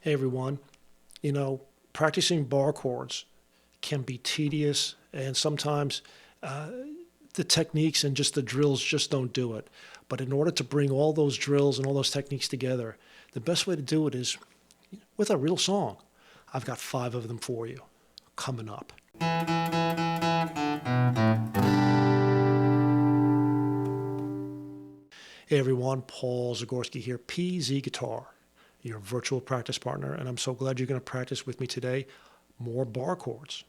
Hey everyone, practicing bar chords can be tedious and sometimes uh, the techniques and just the drills just don't do it. But in order to bring all those drills and all those techniques together, the best way to do it is with a real song. I've got 5 of them for you coming up. Hey everyone, Paul Zagorski here, PZ Guitar, your virtual practice partner, and I'm so glad you're going to practice with me today more bar chords.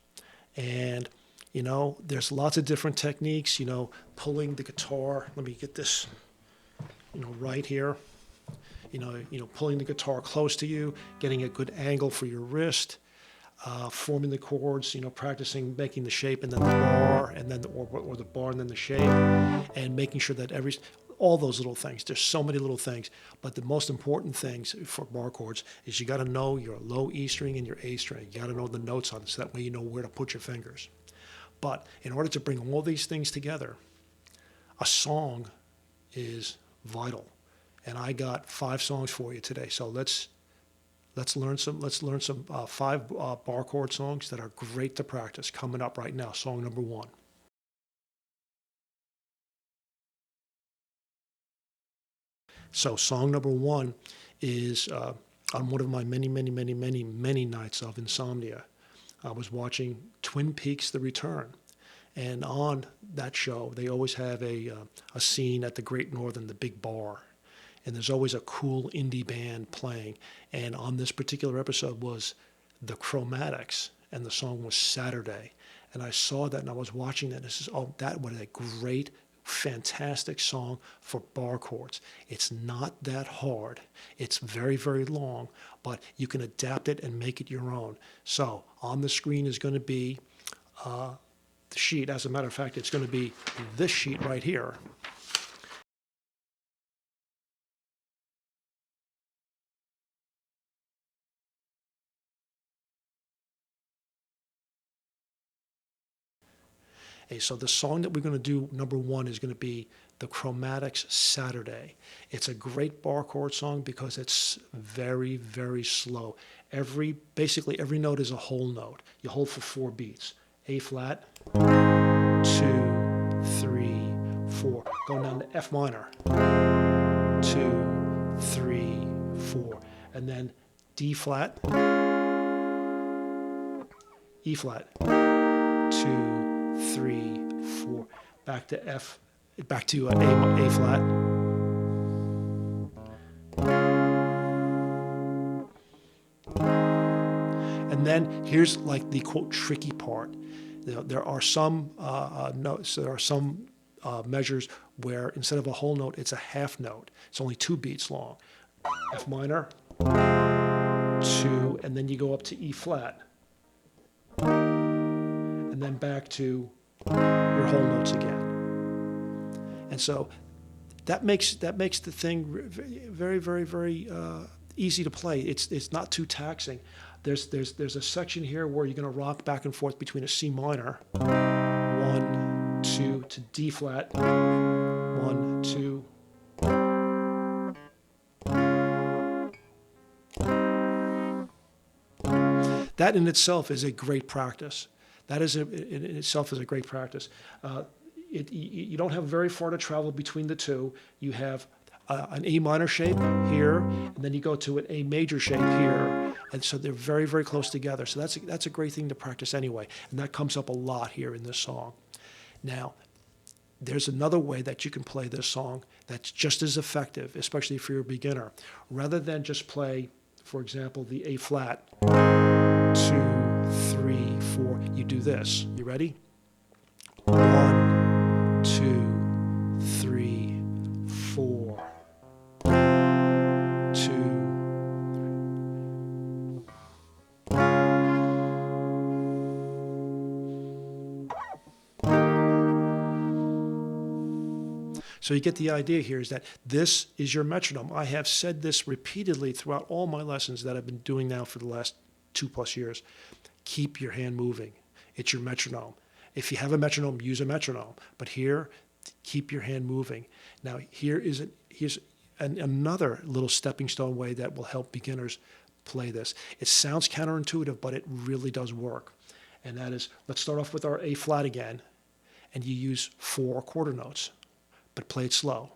And there's lots of different techniques, pulling the guitar. Let me get this, right here. Pulling the guitar close to you, getting a good angle for your wrist, forming the chords, practicing making the shape and then the bar and then or the bar and then the shape, and making sure that all those little things. There's so many little things, but the most important things for bar chords is you got to know your low E string and your A string. You got to know the notes on it, so that way you know where to put your fingers. But in order to bring all these things together, a song is vital. And I got 5 songs for you today. So let's learn some 5 bar chord songs that are great to practice coming up right now. Song number 1. So song number 1 is on one of my many nights of insomnia. I was watching Twin Peaks: The Return, and on that show they always have a scene at the Great Northern, the big bar, and there's always a cool indie band playing. And on this particular episode was the Chromatics, and the song was Saturday. And I saw that and I was watching that. And I said, oh, that was a great, fantastic song for bar chords. It's not that hard. It's very long, but you can adapt it and make it your own. So on the screen is going to be the sheet. As a matter of fact, it's going to be this sheet right here. Okay, so the song that we're going to do, number 1, is going to be the Chromatics' Saturday. It's a great bar chord song because it's very slow. Basically every note is a whole note. You hold for 4 beats. A flat, 2, 3, 4. Going down to F minor, 2, 3, 4. And then D flat, E flat, 2, 3, 4, back to F, back to A flat, and then here's like the quote tricky part. There are some notes, there are some measures where instead of a whole note, it's a half note. It's only 2 beats long. F minor, 2, and then you go up to E flat, and then back to your whole notes again. And so that makes the thing very easy to play. It's not too taxing. There's a section here where you're going to rock back and forth between a C minor, 1, 2, to D flat, 1, 2. That in itself is a great practice. That in itself is a great practice. You don't have very far to travel between the two. You have an A minor shape here, and then you go to an A major shape here, and so they're very close together. So that's a great thing to practice anyway, and that comes up a lot here in this song. Now, there's another way that you can play this song that's just as effective, especially if you're a beginner. Rather than just play, for example, the A flat, 2, 3, 4, you do this. You ready? 1, 2, 3, 4, 2. So you get the idea here is that this is your metronome. I have said this repeatedly throughout all my lessons that I've been doing now for the last 2+ years. Keep your hand moving. It's your metronome. If you have a metronome, use a metronome. But here, keep your hand moving. Now, here's another little stepping stone way that will help beginners play this. It sounds counterintuitive, but it really does work. And that is, let's start off with our A flat again, and you use 4 quarter notes, but play it slow.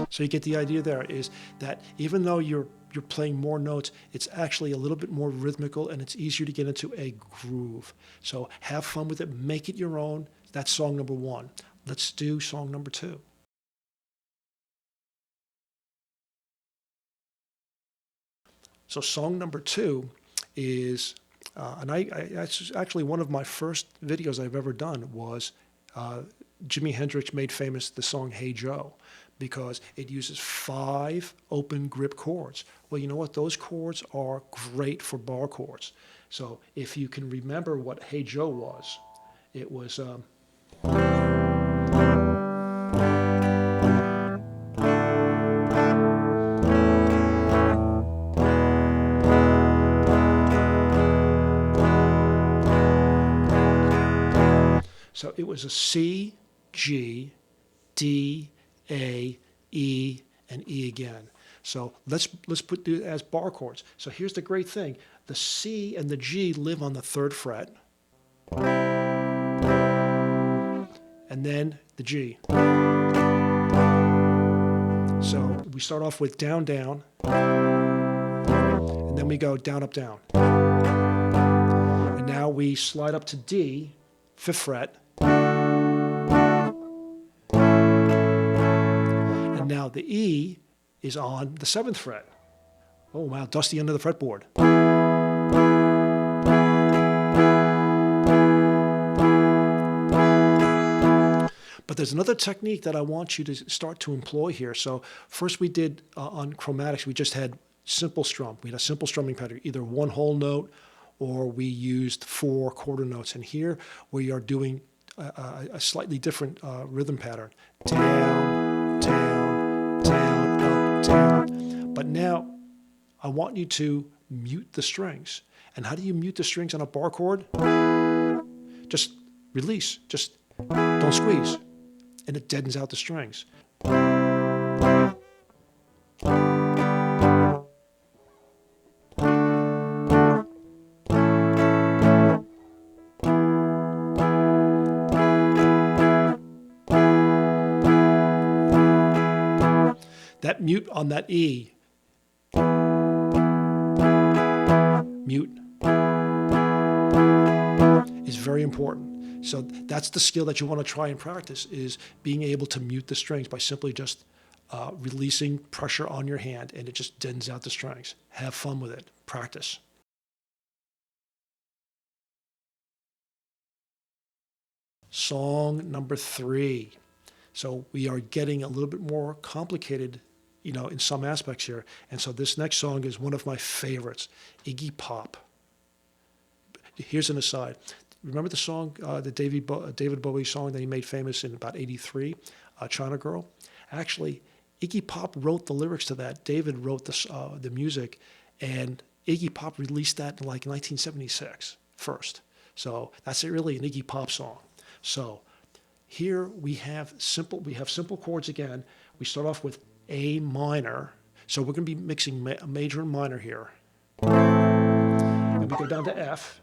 So you get the idea there is that even though you're playing more notes, it's actually a little bit more rhythmical and it's easier to get into a groove. So have fun with it, make it your own. That's song number 1. Let's do song number 2. So song number 2 is, it's actually one of my first videos I've ever done was Jimi Hendrix made famous the song Hey Joe, because it uses 5 open grip chords. Well, you know what? Those chords are great for bar chords. So if you can remember what Hey Joe was, it was... so it was a C, G, D, A, E, and E again. So let's put it as bar chords. So here's the great thing. The C and the G live on the 3rd fret. And then the G. So we start off with down, down. And then we go down, up, down. And now we slide up to D, 5th fret. And now the E is on the 7th fret. Oh wow, dusty end of the fretboard. But there's another technique that I want you to start to employ here. So first we did on chromatics, we just had simple strum. We had a simple strumming pattern, either one whole note or we used 4 quarter notes. And here we are doing a slightly different rhythm pattern. Down, down, down, up, down. But now I want you to mute the strings. And how do you mute the strings on a bar chord? Just release, just don't squeeze. And it deadens out the strings. That mute on that E, mute, is very important. So that's the skill that you want to try and practice, is being able to mute the strings by simply just releasing pressure on your hand, and it just deadens out the strings. Have fun with it. Practice. Song number 3. So we are getting a little bit more complicated, in some aspects here. And so this next song is one of my favorites, Iggy Pop. Here's an aside. Remember the song, the David Bowie song that he made famous in about '83, China Girl? Actually, Iggy Pop wrote the lyrics to that. David wrote the music, and Iggy Pop released that in like 1976 first. So that's really an Iggy Pop song. So here we have simple chords again. We start off with A minor. So we're going to be mixing major and minor here. And we go down to F.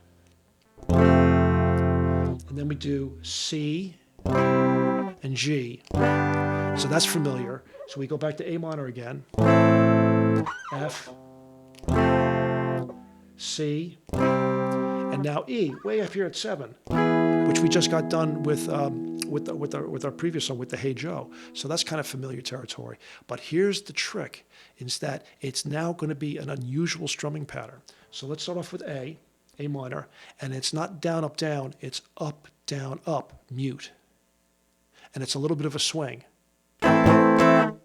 And then we do C and G. So that's familiar. So we go back to A minor again. F, C, and now E, way up here at 7, which we just got done with our previous song with the Hey Joe. So that's kind of familiar territory. But here's the trick, is that it's now going to be an unusual strumming pattern. So let's start off with A minor, and it's not down, up, down, it's up, down, up, mute. And it's a little bit of a swing. Up,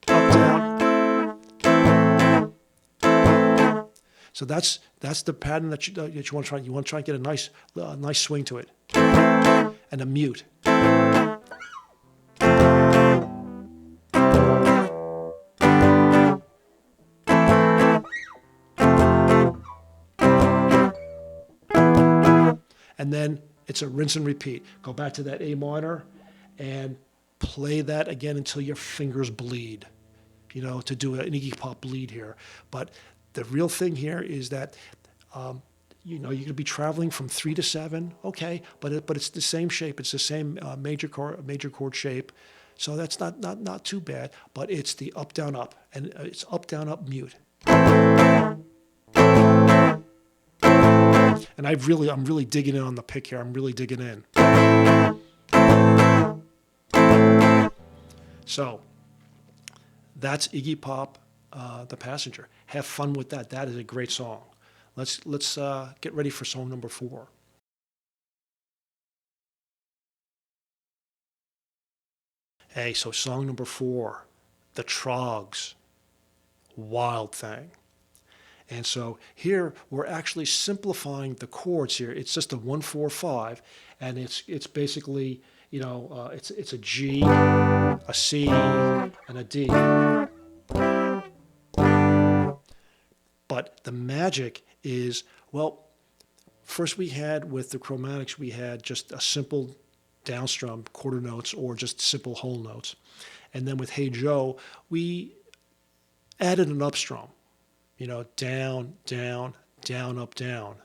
down. So that's the pattern that you want to try. You want to try and get a nice swing to it. and a mute. And then it's a rinse and repeat. Go back to that A minor and play that again until your fingers bleed, you know, to do an Iggy Pop bleed here. But the real thing here is that, you know, you could be traveling from 3 to 7, okay, but it's the same shape. It's the same major chord shape. So that's not too bad, but it's the up, down, up, and it's up, down, up, mute. And I'm really digging in on the pick here. I'm really digging in. So that's Iggy Pop, The Passenger. Have fun with that. That is a great song. Let's get ready for song number 4. Hey, so song number 4, the Trogs, Wild Thing. And so here we're actually simplifying the chords here. It's just a 1, 4, 5, and it's basically, you know, it's a G, a C, and a D. But the magic is, well, first we had with the chromatics, we had just a simple downstrum quarter notes or just simple whole notes. And then with Hey Joe, we added an upstrum, you know, down, down, down, up, down.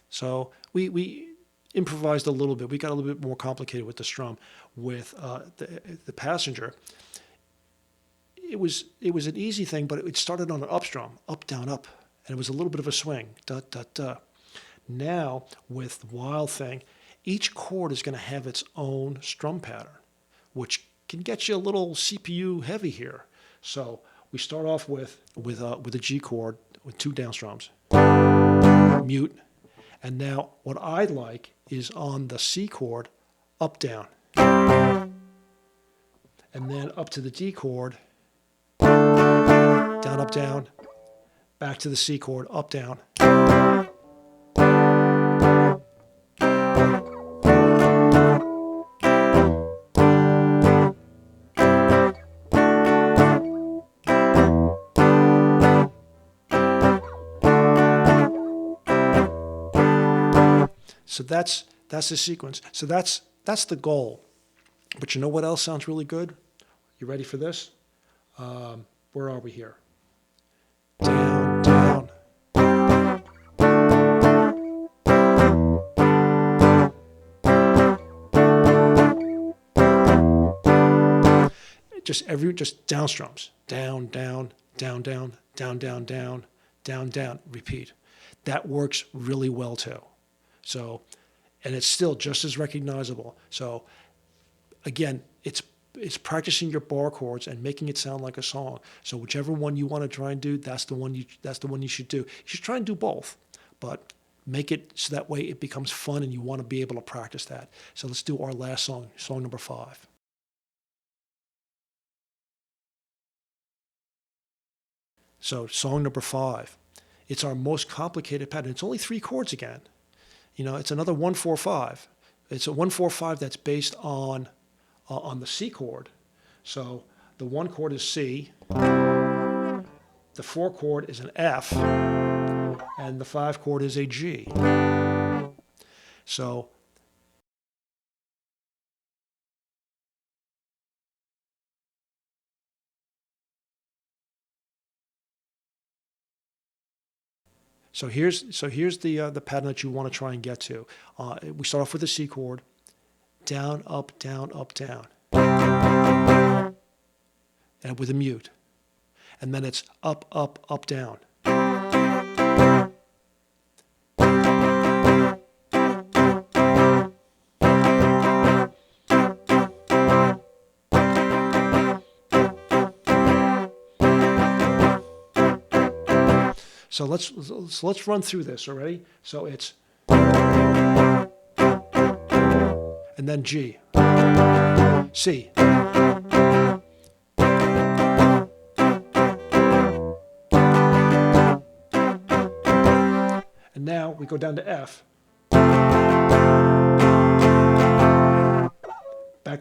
So we improvised a little bit. We got a little bit more complicated with the strum. With the Passenger, it was an easy thing, but it started on an upstrum, up, down, up, and it was a little bit of a swing, da, da, da. Now with Wild Thing, each chord is going to have its own strum pattern, which can get you a little CPU heavy here. So we start off with a G chord with 2 down strums, mute, and now what I like is on the C chord, up, down, and then up to the D chord, down, up, down, back to the C chord, up, down. So that's the sequence. So that's the goal. But you know what else sounds really good? You ready for this? Where are we here? Down, down. Just down strums. Down, down, down, down, down, down, down, down, down. Repeat. That works really well too. So, and it's still just as recognizable. So, again, it's practicing your bar chords and making it sound like a song. So, whichever one you want to try and do, that's the one you should do. You should try and do both, but make it so that way it becomes fun and you want to be able to practice that. So, let's do our last song, song number 5. So, song number 5. It's our most complicated pattern. It's only 3 chords again. You know, it's another 1, 4, 5. It's a 1, 4, 5 that's based on the C chord. So the 1 chord is C, the 4 chord is an F, and the 5 chord is a G. So here's the pattern that you want to try and get to. We start off with the C chord, down, up, down, and with a mute, and then it's up, up, up, down. So let's run through this already. So it's and then G, C, and now we go down to F,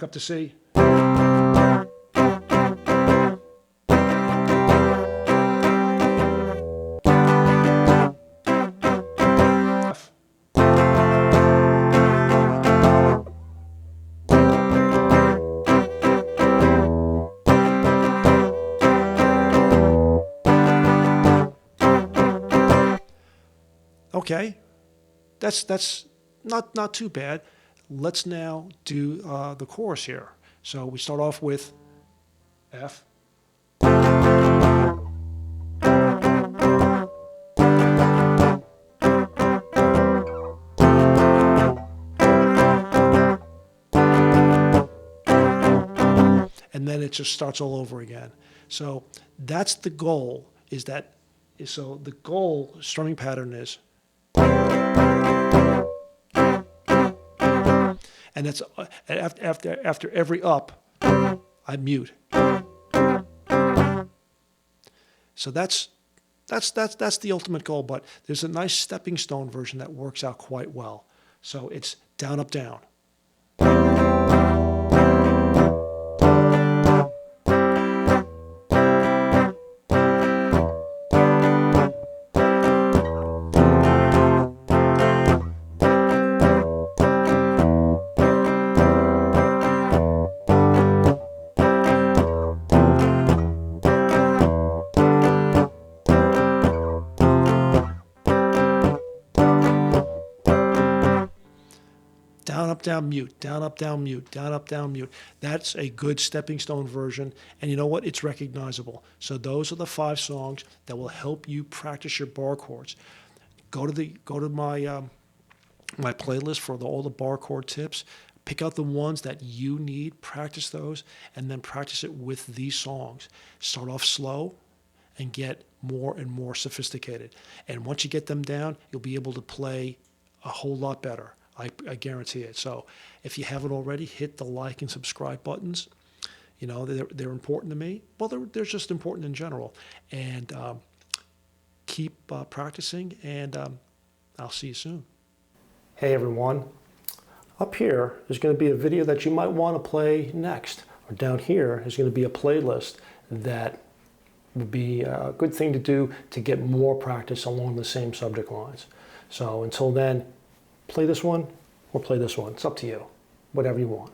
up to C. F. Okay, that's not too bad. Let's now do the chorus here. So we start off with F. And then it just starts all over again. So that's the goal, so the goal strumming pattern is, and that's after every up, I mute. So that's the ultimate goal, but there's a nice stepping stone version that works out quite well. So it's down, up, down. Down, up, down, mute, down, up, down, mute, down, up, down, mute. That's a good stepping stone version. And you know what? It's recognizable. So those are the 5 songs that will help you practice your bar chords. Go to my my playlist for all the bar chord tips. Pick out the ones that you need, practice those, and then practice it with these songs. Start off slow and get more and more sophisticated. And once you get them down, you'll be able to play a whole lot better. I guarantee it. So if you haven't already, hit the like and subscribe buttons. You know, they're important to me. Well, they're just important in general. And keep practicing, and I'll see you soon. Hey, everyone. Up here is going to be a video that you might want to play next. Or down here is going to be a playlist that would be a good thing to do to get more practice along the same subject lines. So until then, play this one or play this one. It's up to you. Whatever you want.